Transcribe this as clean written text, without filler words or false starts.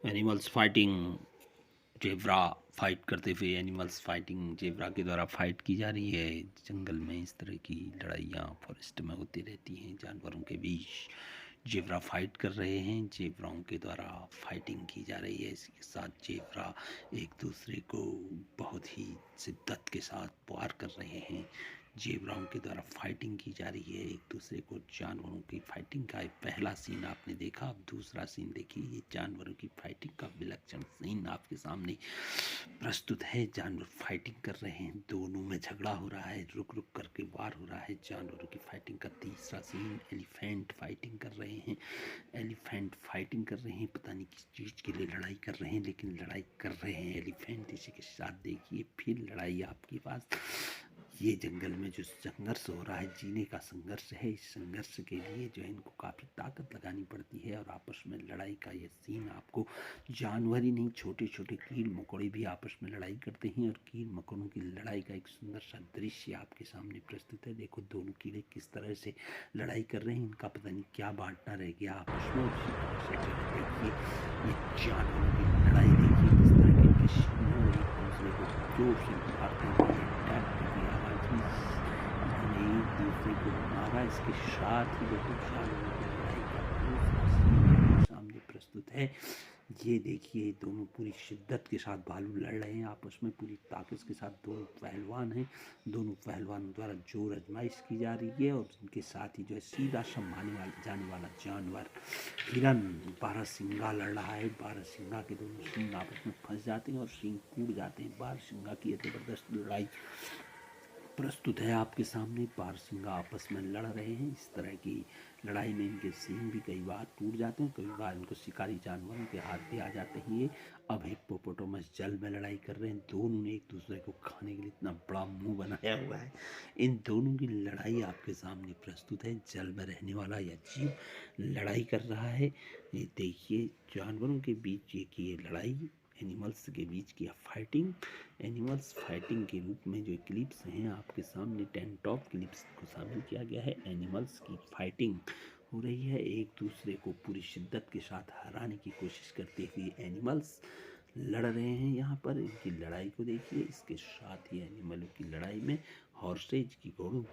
Animals fighting zebra fight करते हुए animals fighting zebra के द्वारा फाइट की जा रही है। जंगल में इस तरह की लड़ाइयाँ फॉरेस्ट में होती रहती हैं जानवरों के बीच। जेब्रा फाइट कर रहे हैं, जेब्राओं के द्वारा फाइटिंग की जा रही है। इसके साथ जेब्रा एक दूसरे को बहुत ही शिद्दत के साथ वार कर रहे हैं। जेब्राओं के द्वारा फाइटिंग की जा रही है एक दूसरे को। जानवरों की फाइटिंग का एक पहला सीन आपने देखा, अब दूसरा सीन देखिए। ये जानवरों की फाइटिंग का विलक्षण सीन आपके सामने प्रस्तुत है। जानवर फाइटिंग कर रहे हैं, दोनों में झगड़ा हो रहा है, रुक रुक करके वार हो रहा है। जानवरों की फाइटिंग का तीसरा सीन, एलिफेंट फाइटिंग कर रहे हैं। एलिफेंट फाइटिंग कर रहे हैं, पता नहीं किस चीज़ के लिए लड़ाई कर रहे हैं, लेकिन लड़ाई कर रहे हैं एलिफेंट। इसी के साथ देखिए फिर लड़ाई आपके पास। ये जंगल में जो संघर्ष हो रहा है, जीने का संघर्ष है, इस संघर्ष के लिए जो है इनको काफ़ी ताकत लगानी पड़ती है और आपस में लड़ाई का ये सीन आपको जानवर ही नहीं, छोटे छोटे कीड़ मकोड़े भी आपस में लड़ाई करते हैं और कीड़ मकोड़ों की लड़ाई का एक सुंदर सा दृश्य आपके सामने प्रस्तुत है। देखो दोनों कीड़े किस तरह से लड़ाई कर रहे हैं, इनका पता नहीं क्या बांटना रह गया आपस में। उसी तरह से जो है देखिए ये जानवरों की लड़ाई देखिए किस तरह के इनके सींग हैं और एक दूसरे को जोर से मारते हुए टैप की आवाज़ में इन्होंने एक दूसरे को मारा। इसके साथ ही देखो जानवरों की लड़ाई का दूसरा सीन आपके सामने प्रस्तुत है। ये देखिए दोनों पूरी शिद्दत के साथ भालू लड़ रहे हैं आपस में, पूरी ताकत के साथ। दोनों पहलवान हैं, दोनों पहलवानों द्वारा जोर आजमाइश की जा रही है और उनके साथ ही जो है सीधा जाने वाला जानवर हिरन बारहसिंगा लड़ रहा है। बारहसिंगा के दोनों सींग आपस में फंस जाते हैं और सींग टूट जाते हैं। बारहसिंगा की यह जबरदस्त लड़ाई प्रस्तुत है आपके सामने। बारहसिंगा आपस में लड़ रहे हैं। इस तरह की लड़ाई में इनके सींग भी कई बार टूट जाते हैं, कई बार इनको शिकारी जानवरों के हाथ भी आ जाते हैं। ये अब हिप्पोपोटामस जल में लड़ाई कर रहे हैं। दोनों ने एक दूसरे को खाने के लिए इतना बड़ा मुंह बनाया हुआ है। इन दोनों की लड़ाई आपके सामने प्रस्तुत है। जल में रहने वाला यह जीव लड़ाई कर रहा है। ये देखिए जानवरों के बीच ये लड़ाई, एनिमल्स के बीच की फाइटिंग। एनिमल्स फाइटिंग के रूप में जो क्लिप्स हैं आपके सामने 10 टॉप क्लिप्स को शामिल किया गया है। एनिमल्स की फाइटिंग हो रही है, एक दूसरे को पूरी शिद्दत के साथ हराने की कोशिश करते हुए एनिमल्स लड़ रहे हैं। यहाँ पर इनकी लड़ाई को देखिए। इसके साथ ही एनिमलों की लड़ाई में हॉर्सेज की घोड़ों की